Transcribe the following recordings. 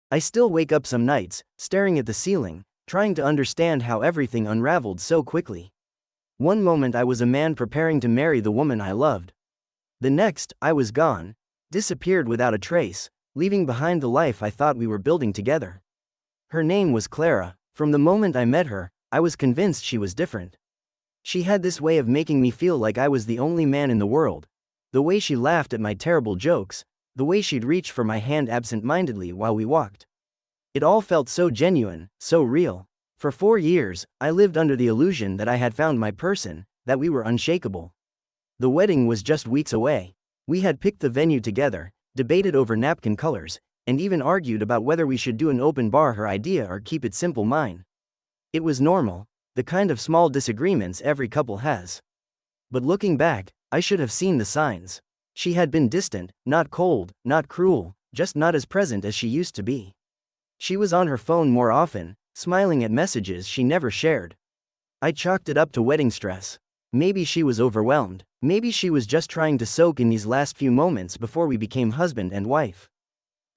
I still wake up some nights, staring at the ceiling, trying to understand how everything unraveled so quickly. One moment I was a man preparing to marry the woman I loved. The next, I was gone, disappeared without a trace, leaving behind the life I thought we were building together. Her name was Clara. From the moment I met her, I was convinced she was different. She had this way of making me feel like I was the only man in the world. The way she laughed at my terrible jokes, the way she'd reach for my hand absent-mindedly while we walked. It all felt so genuine, so real. For 4 years, I lived under the illusion that I had found my person, that we were unshakable. The wedding was just weeks away. We had picked the venue together, debated over napkin colors, and even argued about whether we should do an open bar, her idea, or keep it simple, mine. It was normal, the kind of small disagreements every couple has. But looking back, I should have seen the signs. She had been distant, not cold, not cruel, just not as present as she used to be. She was on her phone more often, smiling at messages she never shared. I chalked it up to wedding stress. Maybe she was overwhelmed. Maybe she was just trying to soak in these last few moments before we became husband and wife.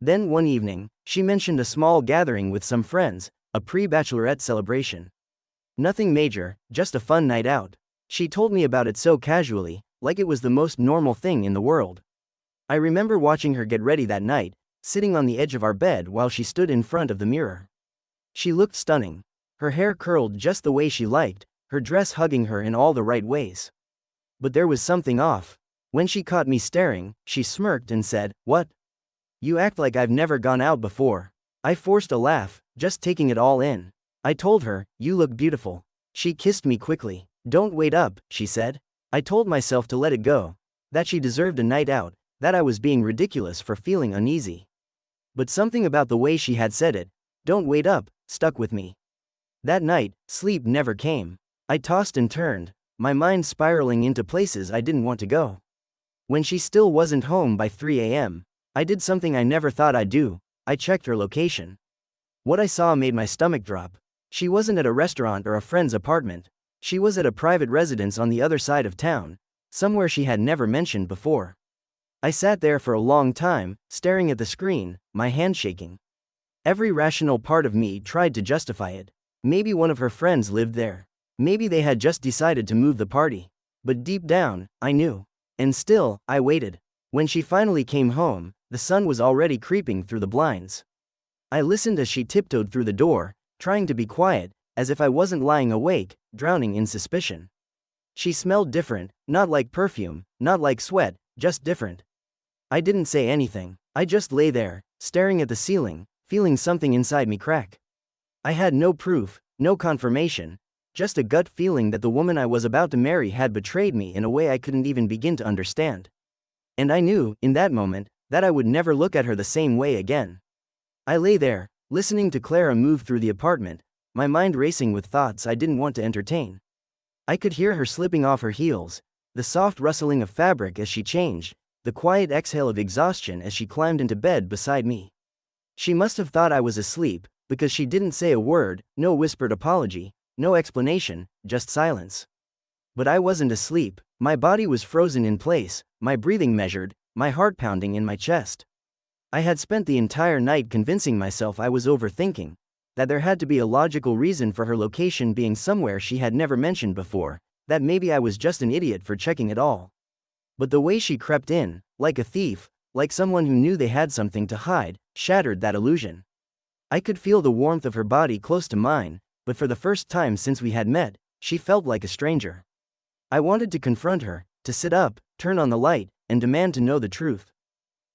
Then one evening, she mentioned a small gathering with some friends, a pre-bachelorette celebration. Nothing major, just a fun night out. She told me about it so casually, like it was the most normal thing in the world. I remember watching her get ready that night, sitting on the edge of our bed while she stood in front of the mirror. She looked stunning. Her hair curled just the way she liked, her dress hugging her in all the right ways. But there was something off. When she caught me staring, she smirked and said, "What? You act like I've never gone out before." I forced a laugh, just taking it all in. I told her, "You look beautiful." She kissed me quickly. "Don't wait up," she said. I told myself to let it go. That she deserved a night out, that I was being ridiculous for feeling uneasy. But something about the way she had said it, "Don't wait up," stuck with me. That night, sleep never came. I tossed and turned, my mind spiraling into places I didn't want to go. When she still wasn't home by 3 a.m., I did something I never thought I'd do. I checked her location. What I saw made my stomach drop. She wasn't at a restaurant or a friend's apartment. She was at a private residence on the other side of town, somewhere she had never mentioned before. I sat there for a long time, staring at the screen, my hand shaking. Every rational part of me tried to justify it. Maybe one of her friends lived there. Maybe they had just decided to move the party. But deep down, I knew. And still, I waited. When she finally came home, the sun was already creeping through the blinds. I listened as she tiptoed through the door, trying to be quiet, as if I wasn't lying awake, drowning in suspicion. She smelled different, not like perfume, not like sweat, just different. I didn't say anything. I just lay there, staring at the ceiling, feeling something inside me crack. I had no proof, no confirmation, just a gut feeling that the woman I was about to marry had betrayed me in a way I couldn't even begin to understand. And I knew, in that moment, that I would never look at her the same way again. I lay there, listening to Clara move through the apartment, my mind racing with thoughts I didn't want to entertain. I could hear her slipping off her heels, the soft rustling of fabric as she changed, the quiet exhale of exhaustion as she climbed into bed beside me. She must have thought I was asleep, because she didn't say a word, no whispered apology, no explanation, just silence. But I wasn't asleep. My body was frozen in place, my breathing measured, my heart pounding in my chest. I had spent the entire night convincing myself I was overthinking, that there had to be a logical reason for her location being somewhere she had never mentioned before, that maybe I was just an idiot for checking it all. But the way she crept in, like a thief, like someone who knew they had something to hide, shattered that illusion. I could feel the warmth of her body close to mine, but for the first time since we had met, she felt like a stranger. I wanted to confront her, to sit up, turn on the light, and demand to know the truth.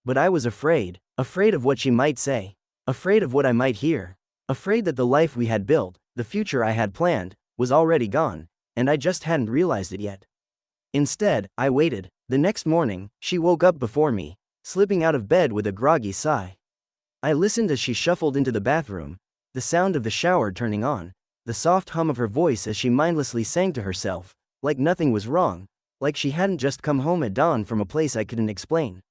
But I was afraid of what she might say, afraid of what I might hear, afraid that the life we had built, the future I had planned, was already gone, and I just hadn't realized it yet. Instead, I waited. The next morning, she woke up before me, slipping out of bed with a groggy sigh. I listened as she shuffled into the bathroom, the sound of the shower turning on, the soft hum of her voice as she mindlessly sang to herself, like nothing was wrong, like she hadn't just come home at dawn from a place I couldn't explain.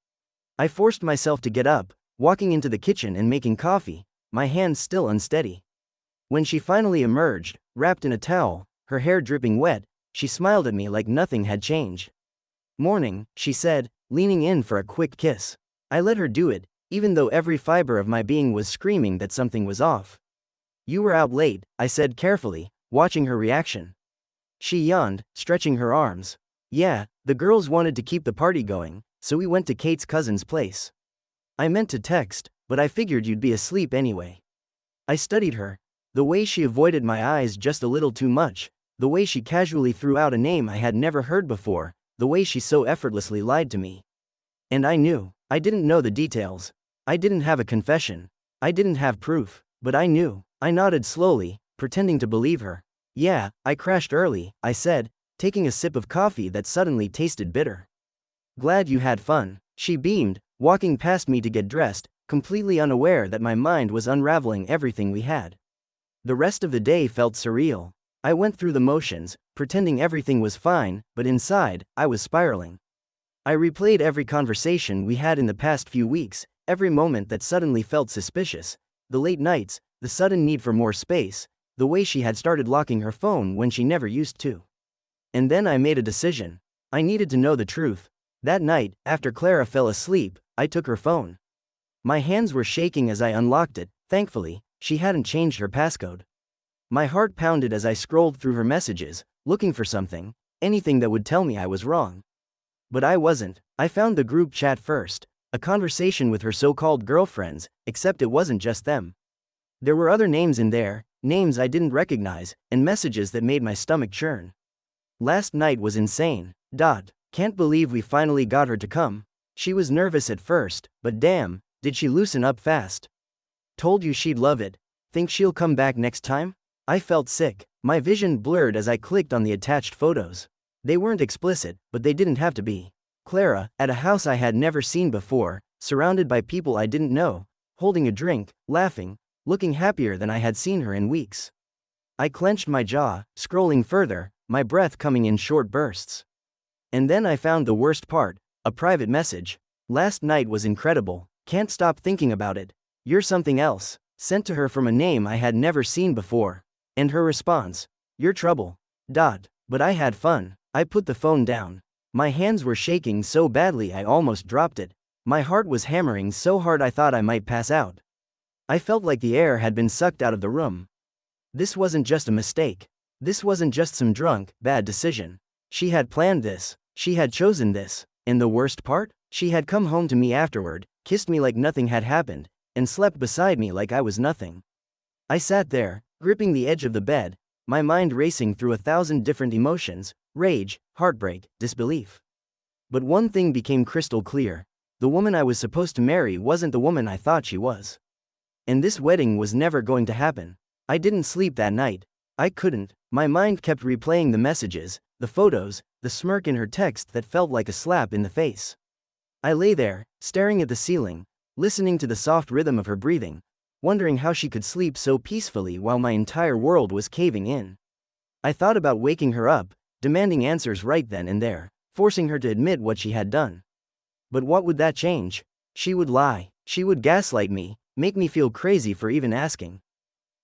I forced myself to get up, walking into the kitchen and making coffee, my hands still unsteady. When she finally emerged, wrapped in a towel, her hair dripping wet, she smiled at me like nothing had changed. "Morning," she said, leaning in for a quick kiss. I let her do it, even though every fiber of my being was screaming that something was off. You were out late, I said carefully, watching her reaction. She yawned, stretching her arms. Yeah, the girls wanted to keep the party going, so we went to Kate's cousin's place. I meant to text, but I figured you'd be asleep anyway. I studied her. The way she avoided my eyes just a little too much, the way she casually threw out a name I had never heard before, the way she so effortlessly lied to me. And I knew. I didn't know the details. I didn't have a confession. I didn't have proof, but I knew. I nodded slowly, pretending to believe her. Yeah, I crashed early, I said, taking a sip of coffee that suddenly tasted bitter. Glad you had fun. She beamed, walking past me to get dressed, completely unaware that my mind was unraveling everything we had. The rest of the day felt surreal. I went through the motions, pretending everything was fine, but inside, I was spiraling. I replayed every conversation we had in the past few weeks, every moment that suddenly felt suspicious, the late nights, the sudden need for more space, the way she had started locking her phone when she never used to. And then I made a decision. I needed to know the truth. That night, after Clara fell asleep, I took her phone. My hands were shaking as I unlocked it. Thankfully, she hadn't changed her passcode. My heart pounded as I scrolled through her messages, looking for something, anything that would tell me I was wrong. But I wasn't. I found the group chat first, a conversation with her so-called girlfriends, except it wasn't just them. There were other names in there, names I didn't recognize, and messages that made my stomach churn. Last night was insane. Can't believe we finally got her to come. She was nervous at first, but damn, did she loosen up fast. Told you she'd love it. Think she'll come back next time? I felt sick. My vision blurred as I clicked on the attached photos. They weren't explicit, but they didn't have to be. Clara, at a house I had never seen before, surrounded by people I didn't know, holding a drink, laughing, looking happier than I had seen her in weeks. I clenched my jaw, scrolling further, my breath coming in short bursts. And then I found the worst part, a private message. Last night was incredible, can't stop thinking about it. You're something else, sent to her from a name I had never seen before. And her response, you're trouble. But I had fun. I put the phone down. My hands were shaking so badly I almost dropped it. My heart was hammering so hard I thought I might pass out. I felt like the air had been sucked out of the room. This wasn't just a mistake. This wasn't just some drunk, bad decision. She had planned this. She had chosen this. And the worst part? She had come home to me afterward, kissed me like nothing had happened, and slept beside me like I was nothing. I sat there, gripping the edge of the bed, my mind racing through 1,000 different emotions, rage, heartbreak, disbelief. But one thing became crystal clear. The woman I was supposed to marry wasn't the woman I thought she was. And this wedding was never going to happen. I didn't sleep that night. I couldn't. My mind kept replaying the messages, the photos, the smirk in her text that felt like a slap in the face. I lay there, staring at the ceiling, listening to the soft rhythm of her breathing, wondering how she could sleep so peacefully while my entire world was caving in. I thought about waking her up, demanding answers right then and there, forcing her to admit what she had done. But what would that change? She would lie. She would gaslight me, make me feel crazy for even asking.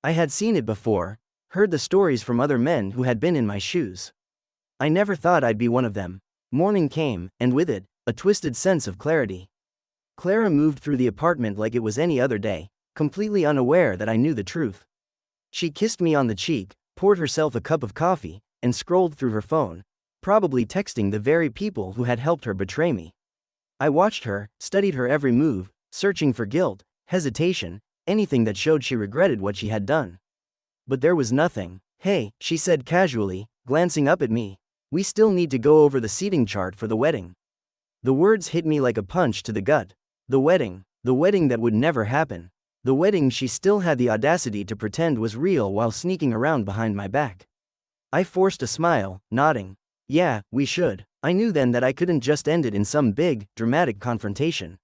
I had seen it before, heard the stories from other men who had been in my shoes. I never thought I'd be one of them. Morning came, and with it, a twisted sense of clarity. Clara moved through the apartment like it was any other day, completely unaware that I knew the truth. She kissed me on the cheek, poured herself a cup of coffee, and scrolled through her phone, probably texting the very people who had helped her betray me. I watched her, studied her every move, searching for guilt, hesitation, anything that showed she regretted what she had done. But there was nothing. Hey, she said casually, glancing up at me. We still need to go over the seating chart for the wedding. The words hit me like a punch to the gut. The wedding that would never happen. The wedding she still had the audacity to pretend was real while sneaking around behind my back. I forced a smile, nodding. Yeah, we should. I knew then that I couldn't just end it in some big, dramatic confrontation.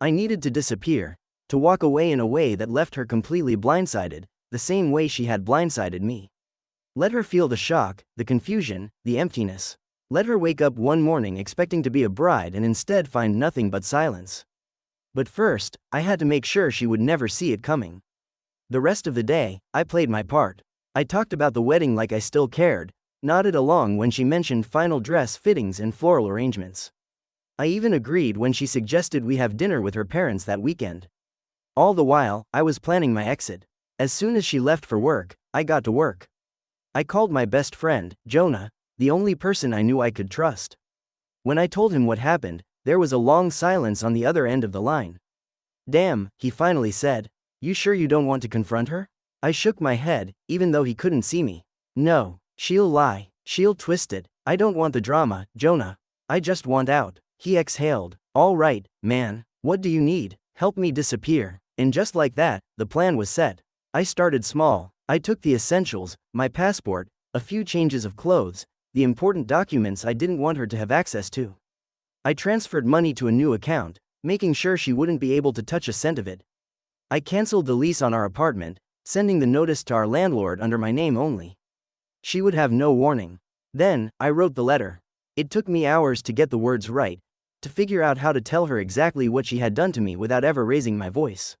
I needed to disappear, to walk away in a way that left her completely blindsided, the same way she had blindsided me. Let her feel the shock, the confusion, the emptiness. Let her wake up one morning expecting to be a bride and instead find nothing but silence. But first, I had to make sure she would never see it coming. The rest of the day, I played my part. I talked about the wedding like I still cared, nodded along when she mentioned final dress fittings and floral arrangements. I even agreed when she suggested we have dinner with her parents that weekend. All the while, I was planning my exit. As soon as she left for work, I got to work. I called my best friend, Jonah, the only person I knew I could trust. When I told him what happened, there was a long silence on the other end of the line. "Damn," he finally said. "You sure you don't want to confront her?" I shook my head, even though he couldn't see me. "No, she'll lie, she'll twist it. I don't want the drama, Jonah. I just want out." He exhaled. "All right, man, what do you need? Help me disappear." And just like that, the plan was set. I started small. I took the essentials, my passport, a few changes of clothes, the important documents I didn't want her to have access to. I transferred money to a new account, making sure she wouldn't be able to touch a cent of it. I canceled the lease on our apartment, sending the notice to our landlord under my name only. She would have no warning. Then, I wrote the letter. It took me hours to get the words right, to figure out how to tell her exactly what she had done to me without ever raising my voice.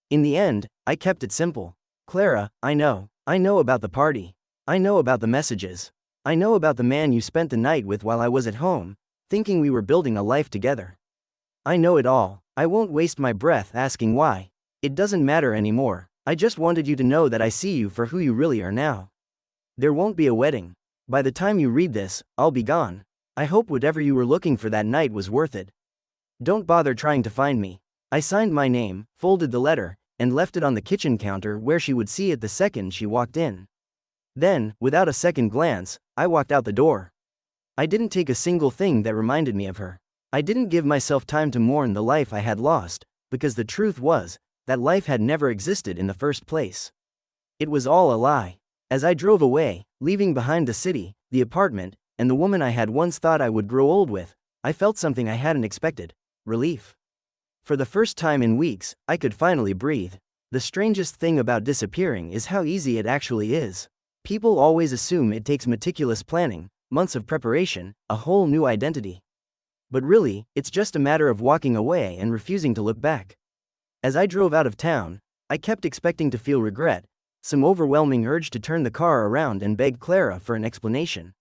In the end, I kept it simple. "Clara, I know about the party. I know about the messages. I know about the man you spent the night with while I was at home, thinking we were building a life together. I know it all. I won't waste my breath asking why. It doesn't matter anymore. I just wanted you to know that I see you for who you really are now. There won't be a wedding. By the time you read this, I'll be gone. I hope whatever you were looking for that night was worth it. Don't bother trying to find me." I signed my name, folded the letter, and left it on the kitchen counter where she would see it the second she walked in. Then, without a second glance, I walked out the door. I didn't take a single thing that reminded me of her. I didn't give myself time to mourn the life I had lost, because the truth was, that life had never existed in the first place. It was all a lie. As I drove away, leaving behind the city, the apartment, and the woman I had once thought I would grow old with, I felt something I hadn't expected: relief. For the first time in weeks, I could finally breathe. The strangest thing about disappearing is how easy it actually is. People always assume it takes meticulous planning, months of preparation, a whole new identity. But really, it's just a matter of walking away and refusing to look back. As I drove out of town, I kept expecting to feel regret, some overwhelming urge to turn the car around and beg Clara for an explanation.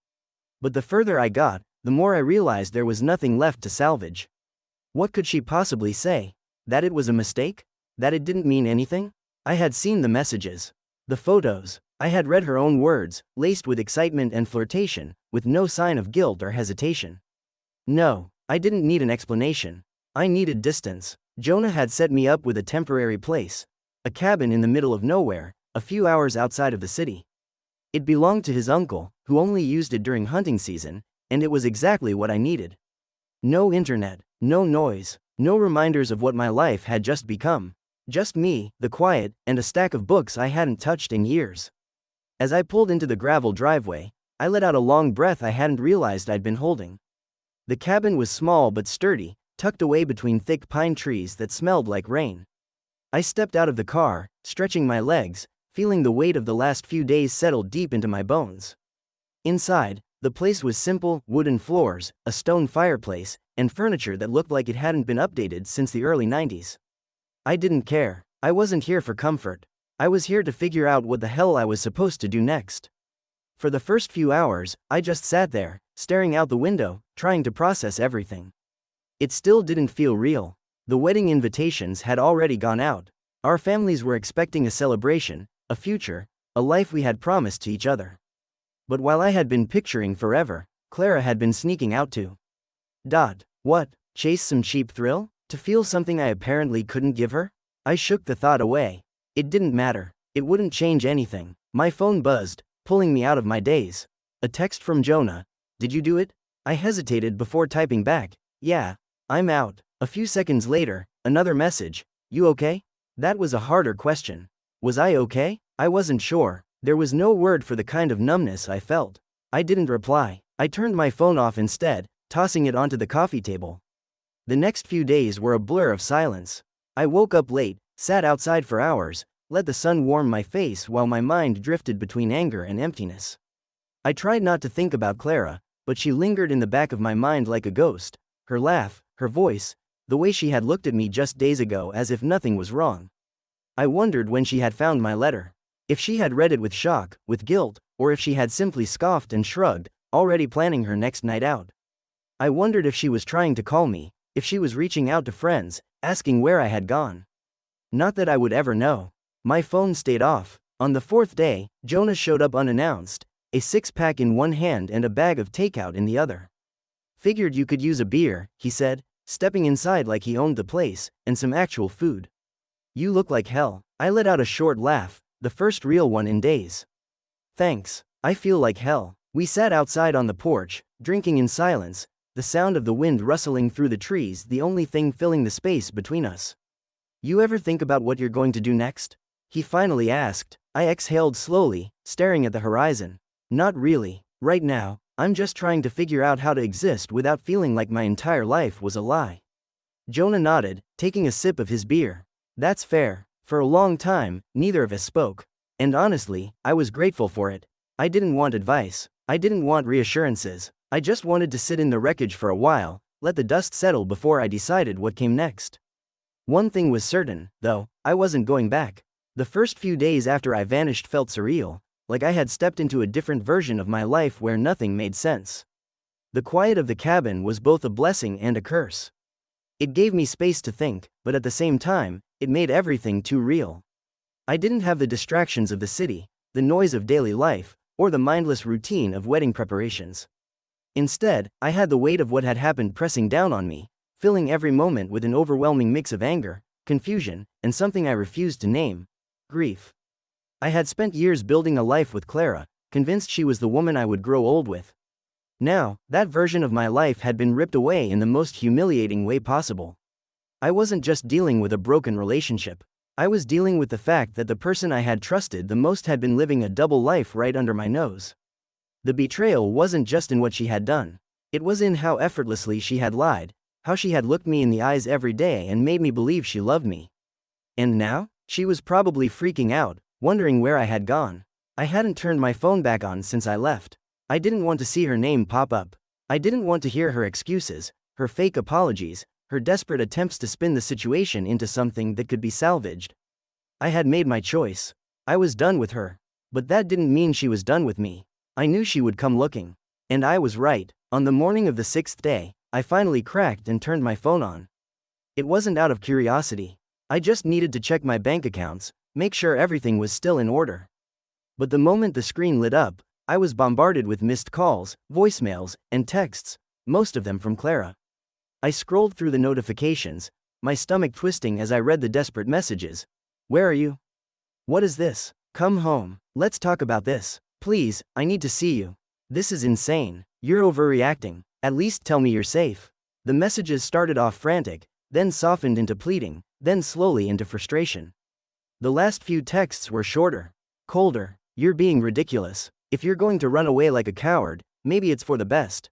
But the further I got, the more I realized there was nothing left to salvage. What could she possibly say? That it was a mistake? That it didn't mean anything? I had seen the messages, the photos. I had read her own words, laced with excitement and flirtation, with no sign of guilt or hesitation. No, I didn't need an explanation. I needed distance. Jonah had set me up with a temporary place, a cabin in the middle of nowhere, a few hours outside of the city. It belonged to his uncle, who only used it during hunting season, and it was exactly what I needed. No internet, no noise, no reminders of what my life had just become. Just me, the quiet, and a stack of books I hadn't touched in years. As I pulled into the gravel driveway, I let out a long breath I hadn't realized I'd been holding. The cabin was small but sturdy, tucked away between thick pine trees that smelled like rain. I stepped out of the car, stretching my legs, feeling the weight of the last few days settle deep into my bones. Inside, the place was simple: wooden floors, a stone fireplace, and furniture that looked like it hadn't been updated since the early 90s. I didn't care. I wasn't here for comfort. I was here to figure out what the hell I was supposed to do next. For the first few hours, I just sat there, staring out the window, trying to process everything. It still didn't feel real. The wedding invitations had already gone out. Our families were expecting a celebration, a future, a life we had promised to each other. But while I had been picturing forever, Clara had been sneaking out to. What? Chase some cheap thrill? To feel something I apparently couldn't give her? I shook the thought away. It didn't matter. It wouldn't change anything. My phone buzzed, pulling me out of my daze. A text from Jonah. "Did you do it?" I hesitated before typing back. "Yeah, I'm out." A few seconds later, another message. "You okay?" That was a harder question. Was I okay? I wasn't sure. There was no word for the kind of numbness I felt. I didn't reply. I turned my phone off instead, tossing it onto the coffee table. The next few days were a blur of silence. I woke up late, sat outside for hours, let the sun warm my face while my mind drifted between anger and emptiness. I tried not to think about Clara, but she lingered in the back of my mind like a ghost. Her laugh, her voice, the way she had looked at me just days ago as if nothing was wrong. I wondered when she had found my letter. If she had read it with shock, with guilt, or if she had simply scoffed and shrugged, already planning her next night out. I wondered if she was trying to call me, if she was reaching out to friends, asking where I had gone. Not that I would ever know. My phone stayed off. On the fourth day, Jonah showed up unannounced, a six-pack in one hand and a bag of takeout in the other. Figured you could use a beer, he said, stepping inside like he owned the place, and some actual food. You look like hell. I let out a short laugh, the first real one in days. Thanks. I feel like hell. We sat outside on the porch, drinking in silence, the sound of the wind rustling through the trees the only thing filling the space between us. You ever think about what you're going to do next? He finally asked. I exhaled slowly, staring at the horizon. Not really. Right now, I'm just trying to figure out how to exist without feeling like my entire life was a lie. Jonah nodded, taking a sip of his beer. That's fair. For a long time, neither of us spoke. And honestly, I was grateful for it. I didn't want advice. I didn't want reassurances. I just wanted to sit in the wreckage for a while, let the dust settle before I decided what came next. One thing was certain, though, I wasn't going back. The first few days after I vanished felt surreal, like I had stepped into a different version of my life where nothing made sense. The quiet of the cabin was both a blessing and a curse. It gave me space to think, but at the same time, it made everything too real. I didn't have the distractions of the city, the noise of daily life, or the mindless routine of wedding preparations. Instead, I had the weight of what had happened pressing down on me, filling every moment with an overwhelming mix of anger, confusion, and something I refused to name: grief. I had spent years building a life with Clara, convinced she was the woman I would grow old with. Now, that version of my life had been ripped away in the most humiliating way possible. I wasn't just dealing with a broken relationship. I was dealing with the fact that the person I had trusted the most had been living a double life right under my nose. The betrayal wasn't just in what she had done. It was in how effortlessly she had lied, how she had looked me in the eyes every day and made me believe she loved me. And now, she was probably freaking out, wondering where I had gone. I hadn't turned my phone back on since I left. I didn't want to see her name pop up. I didn't want to hear her excuses, her fake apologies, her desperate attempts to spin the situation into something that could be salvaged. I had made my choice. I was done with her. But that didn't mean she was done with me. I knew she would come looking. And I was right. On the morning of the sixth day, I finally cracked and turned my phone on. It wasn't out of curiosity. I just needed to check my bank accounts, make sure everything was still in order. But the moment the screen lit up, I was bombarded with missed calls, voicemails, and texts, most of them from Clara. I scrolled through the notifications, my stomach twisting as I read the desperate messages. Where are you? What is this? Come home. Let's talk about this. Please, I need to see you. This is insane. You're overreacting. At least tell me you're safe. The messages started off frantic, then softened into pleading, then slowly into frustration. The last few texts were shorter, colder. You're being ridiculous. If you're going to run away like a coward, maybe it's for the best.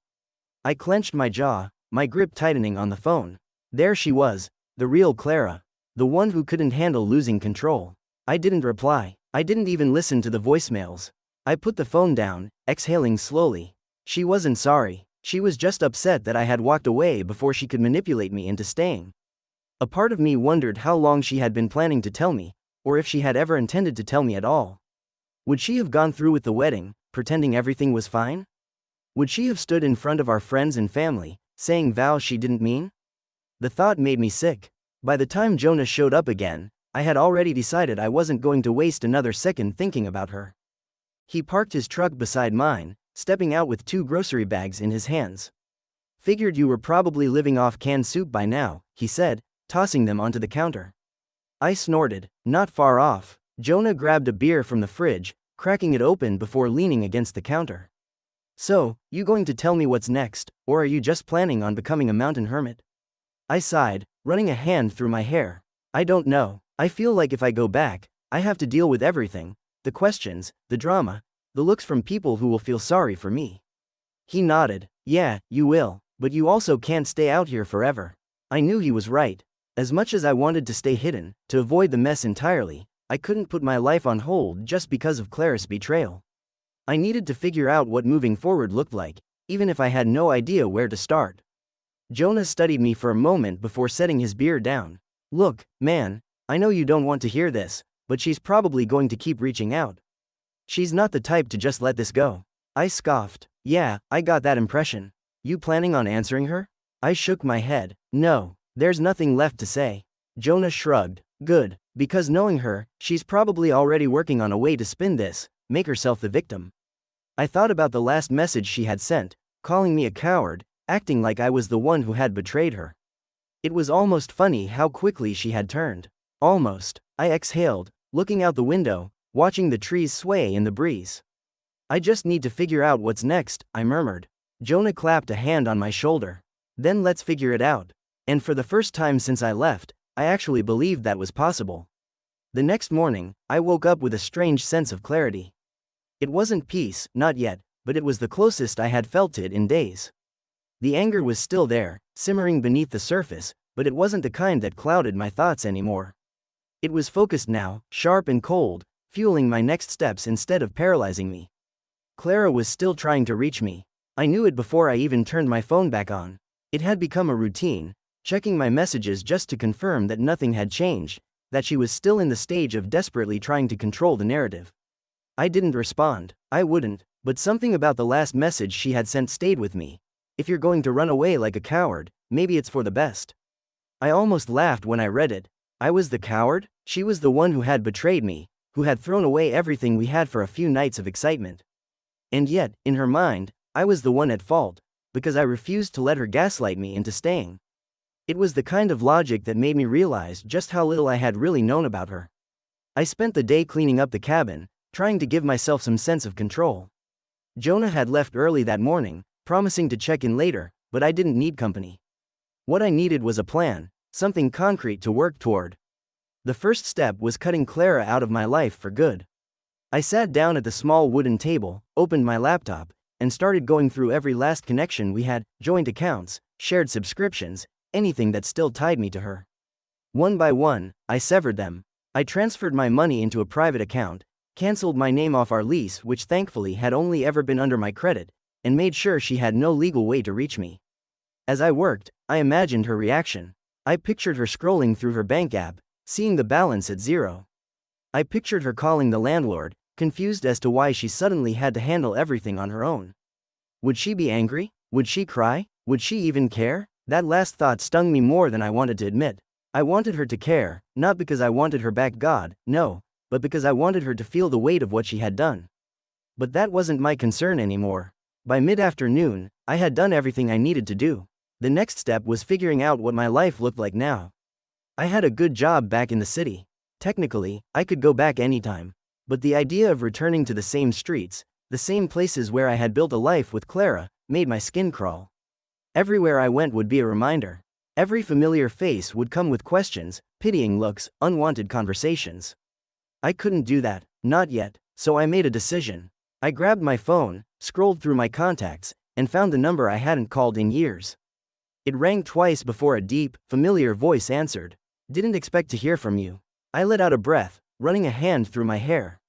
I clenched my jaw, my grip tightening on the phone. There she was, the real Clara, the one who couldn't handle losing control. I didn't reply. I didn't even listen to the voicemails. I put the phone down, exhaling slowly. She wasn't sorry. She was just upset that I had walked away before she could manipulate me into staying. A part of me wondered how long she had been planning to tell me, or if she had ever intended to tell me at all. Would she have gone through with the wedding, pretending everything was fine? Would she have stood in front of our friends and family, saying vows she didn't mean? The thought made me sick. By the time Jonah showed up again, I had already decided I wasn't going to waste another second thinking about her. He parked his truck beside mine, stepping out with 2 grocery bags in his hands. Figured you were probably living off canned soup by now, he said, tossing them onto the counter. I snorted. Not far off. Jonah grabbed a beer from the fridge, cracking it open before leaning against the counter. So, you going to tell me what's next, or are you just planning on becoming a mountain hermit? I sighed, running a hand through my hair. I don't know. I feel like if I go back, I have to deal with everything, the questions, the drama, the looks from people who will feel sorry for me. He nodded. Yeah, you will, but you also can't stay out here forever. I knew he was right. As much as I wanted to stay hidden, to avoid the mess entirely, I couldn't put my life on hold just because of Clara's betrayal. I needed to figure out what moving forward looked like, even if I had no idea where to start. Jonah studied me for a moment before setting his beer down. Look, man, I know you don't want to hear this, but she's probably going to keep reaching out. She's not the type to just let this go. I scoffed. Yeah, I got that impression. You planning on answering her? I shook my head. No, there's nothing left to say. Jonah shrugged. Good, because knowing her, she's probably already working on a way to spin this, make herself the victim. I thought about the last message she had sent, calling me a coward, acting like I was the one who had betrayed her. It was almost funny how quickly she had turned. Almost. I exhaled, looking out the window, watching the trees sway in the breeze. I just need to figure out what's next, I murmured. Jonah clapped a hand on my shoulder. Then let's figure it out. And for the first time since I left, I actually believed that was possible. The next morning, I woke up with a strange sense of clarity. It wasn't peace, not yet, but it was the closest I had felt it in days. The anger was still there, simmering beneath the surface, but it wasn't the kind that clouded my thoughts anymore. It was focused now, sharp and cold, fueling my next steps instead of paralyzing me. Clara was still trying to reach me. I knew it before I even turned my phone back on. It had become a routine, checking my messages just to confirm that nothing had changed, that she was still in the stage of desperately trying to control the narrative. I didn't respond. I wouldn't, but something about the last message she had sent stayed with me. If you're going to run away like a coward, maybe it's for the best. I almost laughed when I read it. I was the coward? She was the one who had betrayed me, who had thrown away everything we had for a few nights of excitement. And yet, in her mind, I was the one at fault, because I refused to let her gaslight me into staying. It was the kind of logic that made me realize just how little I had really known about her. I spent the day cleaning up the cabin, trying to give myself some sense of control. Jonah had left early that morning, promising to check in later, but I didn't need company. What I needed was a plan, something concrete to work toward. The first step was cutting Clara out of my life for good. I sat down at the small wooden table, opened my laptop, and started going through every last connection we had, joint accounts, shared subscriptions, anything that still tied me to her. One by one, I severed them. I transferred my money into a private account, canceled my name off our lease, which thankfully had only ever been under my credit, and made sure she had no legal way to reach me. As I worked, I imagined her reaction. I pictured her scrolling through her bank app, seeing the balance at zero. I pictured her calling the landlord, confused as to why she suddenly had to handle everything on her own. Would she be angry? Would she cry? Would she even care? That last thought stung me more than I wanted to admit. I wanted her to care, not because I wanted her back, God, no, but because I wanted her to feel the weight of what she had done. But that wasn't my concern anymore. By mid-afternoon, I had done everything I needed to do. The next step was figuring out what my life looked like now. I had a good job back in the city. Technically, I could go back anytime. But the idea of returning to the same streets, the same places where I had built a life with Clara, made my skin crawl. Everywhere I went would be a reminder. Every familiar face would come with questions, pitying looks, unwanted conversations. I couldn't do that, not yet, so I made a decision. I grabbed my phone, scrolled through my contacts, and found the number I hadn't called in years. It rang twice before a deep, familiar voice answered. Didn't expect to hear from you. I let out a breath, running a hand through my hair.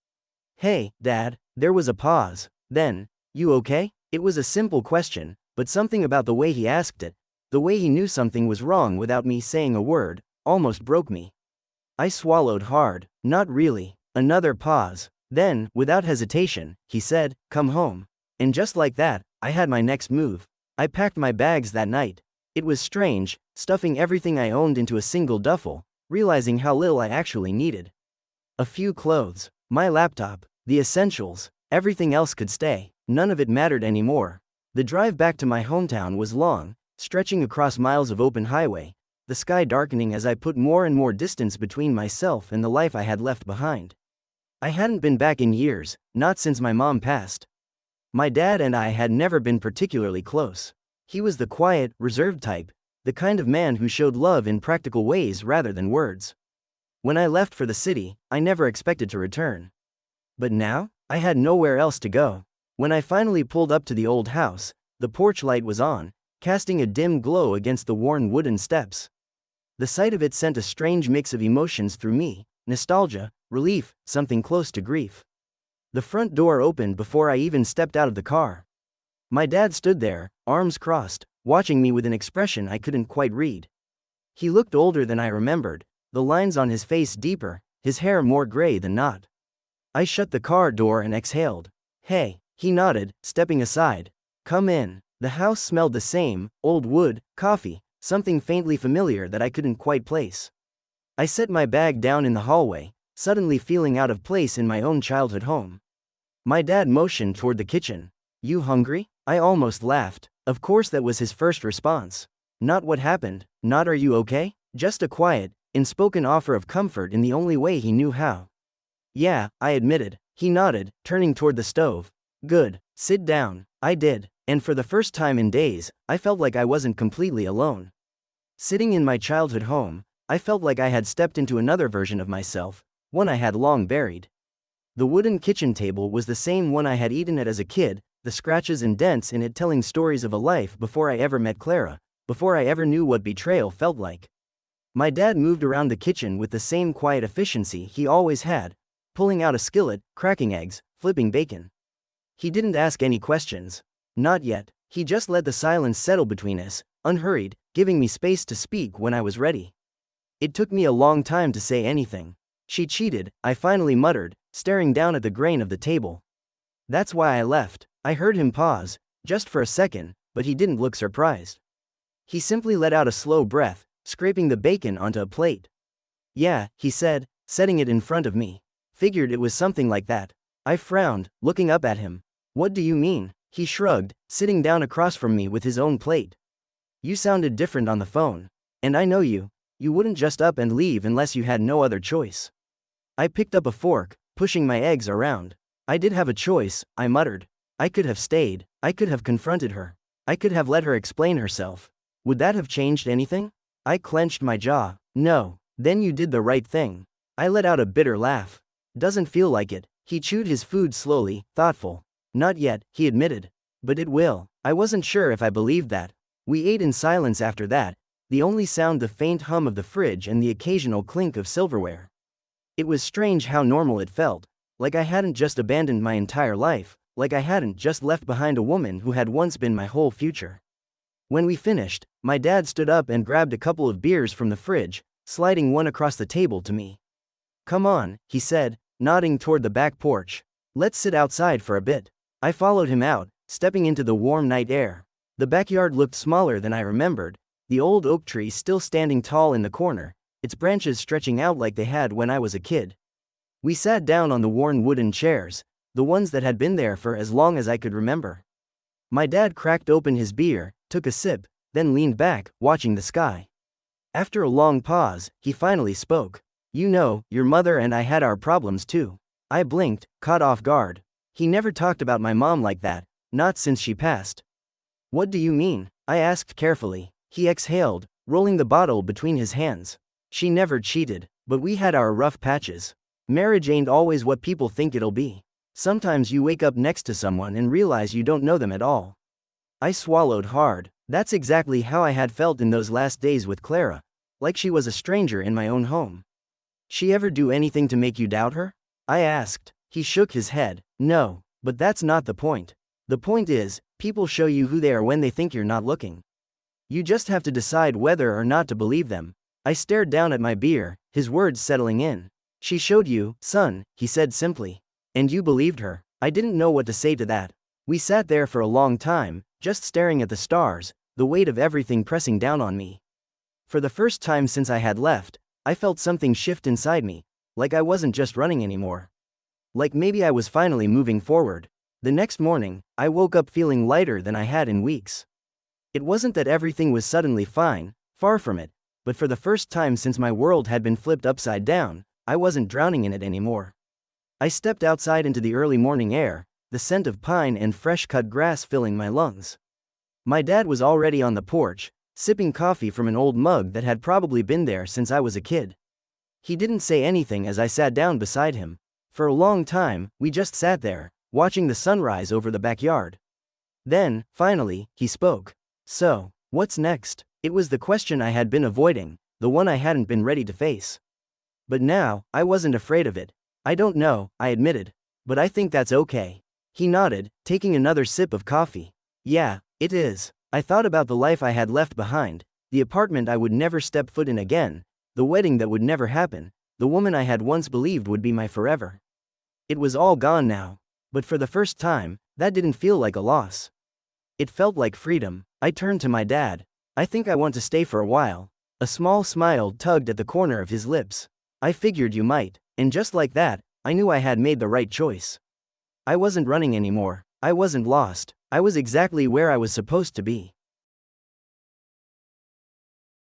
Hey, Dad. There was a pause. Then, you okay? It was a simple question, but something about the way he asked it, the way he knew something was wrong without me saying a word, almost broke me. I swallowed hard. Not really. Another pause. Then, without hesitation, he said, come home. And just like that, I had my next move. I packed my bags that night. It was strange, stuffing everything I owned into a single duffel, realizing how little I actually needed. A few clothes, my laptop, the essentials, everything else could stay. None of it mattered anymore. The drive back to my hometown was long, stretching across miles of open highway, the sky darkening as I put more and more distance between myself and the life I had left behind. I hadn't been back in years, not since my mom passed. My dad and I had never been particularly close. He was the quiet, reserved type, the kind of man who showed love in practical ways rather than words. When I left for the city, I never expected to return. But now, I had nowhere else to go. When I finally pulled up to the old house, the porch light was on, casting a dim glow against the worn wooden steps. The sight of it sent a strange mix of emotions through me, nostalgia, relief, something close to grief. The front door opened before I even stepped out of the car. My dad stood there, arms crossed, watching me with an expression I couldn't quite read. He looked older than I remembered, the lines on his face deeper, his hair more gray than not. I shut the car door and exhaled. Hey, he nodded, stepping aside. Come in. The house smelled the same: old wood, coffee, something faintly familiar that I couldn't quite place. I set my bag down in the hallway, suddenly feeling out of place in my own childhood home. My dad motioned toward the kitchen. "You hungry?" I almost laughed. Of course that was his first response. Not what happened, not "Are you okay?" Just a quiet, unspoken offer of comfort in the only way he knew how. "Yeah," I admitted. He nodded, turning toward the stove. "Good. Sit down." I did, and for the first time in days, I felt like I wasn't completely alone. Sitting in my childhood home, I felt like I had stepped into another version of myself, one I had long buried. The wooden kitchen table was the same one I had eaten at as a kid, the scratches and dents in it telling stories of a life before I ever met Clara, before I ever knew what betrayal felt like. My dad moved around the kitchen with the same quiet efficiency he always had, pulling out a skillet, cracking eggs, flipping bacon. He didn't ask any questions. Not yet. He just let the silence settle between us, unhurried, giving me space to speak when I was ready. It took me a long time to say anything. "She cheated," I finally muttered, staring down at the grain of the table. "That's why I left." I heard him pause, just for a second, but he didn't look surprised. He simply let out a slow breath, scraping the bacon onto a plate. "Yeah," he said, setting it in front of me. "Figured it was something like that." I frowned, looking up at him. "What do you mean?" He shrugged, sitting down across from me with his own plate. "You sounded different on the phone. And I know you. You wouldn't just up and leave unless you had no other choice." I picked up a fork, pushing my eggs around. "I did have a choice," I muttered. "I could have stayed. I could have confronted her. I could have let her explain herself. Would that have changed anything?" I clenched my jaw. "No." "Then you did the right thing." I let out a bitter laugh. "Doesn't feel like it." He chewed his food slowly, thoughtful. "Not yet," he admitted. "But it will." I wasn't sure if I believed that. We ate in silence after that, the only sound the faint hum of the fridge and the occasional clink of silverware. It was strange how normal it felt, like I hadn't just abandoned my entire life, like I hadn't just left behind a woman who had once been my whole future. When we finished, my dad stood up and grabbed a couple of beers from the fridge, sliding one across the table to me. "Come on," he said, nodding toward the back porch. "Let's sit outside for a bit." I followed him out, stepping into the warm night air. The backyard looked smaller than I remembered, the old oak tree still standing tall in the corner, its branches stretching out like they had when I was a kid. We sat down on the worn wooden chairs, the ones that had been there for as long as I could remember. My dad cracked open his beer, took a sip, then leaned back, watching the sky. After a long pause, he finally spoke. "You know, your mother and I had our problems too." I blinked, caught off guard. He never talked about my mom like that, not since she passed. "What do you mean?" I asked carefully. He exhaled, rolling the bottle between his hands. "She never cheated, but we had our rough patches. Marriage ain't always what people think it'll be. Sometimes you wake up next to someone and realize you don't know them at all." I swallowed hard. That's exactly how I had felt in those last days with Clara, like she was a stranger in my own home. "She ever do anything to make you doubt her?" I asked. He shook his head. "No, but that's not the point. The point is, people show you who they are when they think you're not looking. You just have to decide whether or not to believe them." I stared down at my beer, his words settling in. "She showed you, son," he said simply. "And you believed her." I didn't know what to say to that. We sat there for a long time, just staring at the stars, the weight of everything pressing down on me. For the first time since I had left, I felt something shift inside me, like I wasn't just running anymore. Like maybe I was finally moving forward. The next morning, I woke up feeling lighter than I had in weeks. It wasn't that everything was suddenly fine, far from it, but for the first time since my world had been flipped upside down, I wasn't drowning in it anymore. I stepped outside into the early morning air, the scent of pine and fresh-cut grass filling my lungs. My dad was already on the porch, sipping coffee from an old mug that had probably been there since I was a kid. He didn't say anything as I sat down beside him. For a long time, we just sat there, watching the sunrise over the backyard. Then, finally, he spoke. "So, what's next?" It was the question I had been avoiding, the one I hadn't been ready to face. But now, I wasn't afraid of it. "I don't know," I admitted. "But I think that's okay." He nodded, taking another sip of coffee. "Yeah, it is." I thought about the life I had left behind, the apartment I would never step foot in again, the wedding that would never happen, the woman I had once believed would be my forever. It was all gone now. But for the first time, that didn't feel like a loss. It felt like freedom. I turned to my dad. I think I want to stay for a while. A small smile tugged at the corner of his lips. I figured you might, and just like that, I knew I had made the right choice. I wasn't running anymore. I wasn't lost. I was exactly where I was supposed to be.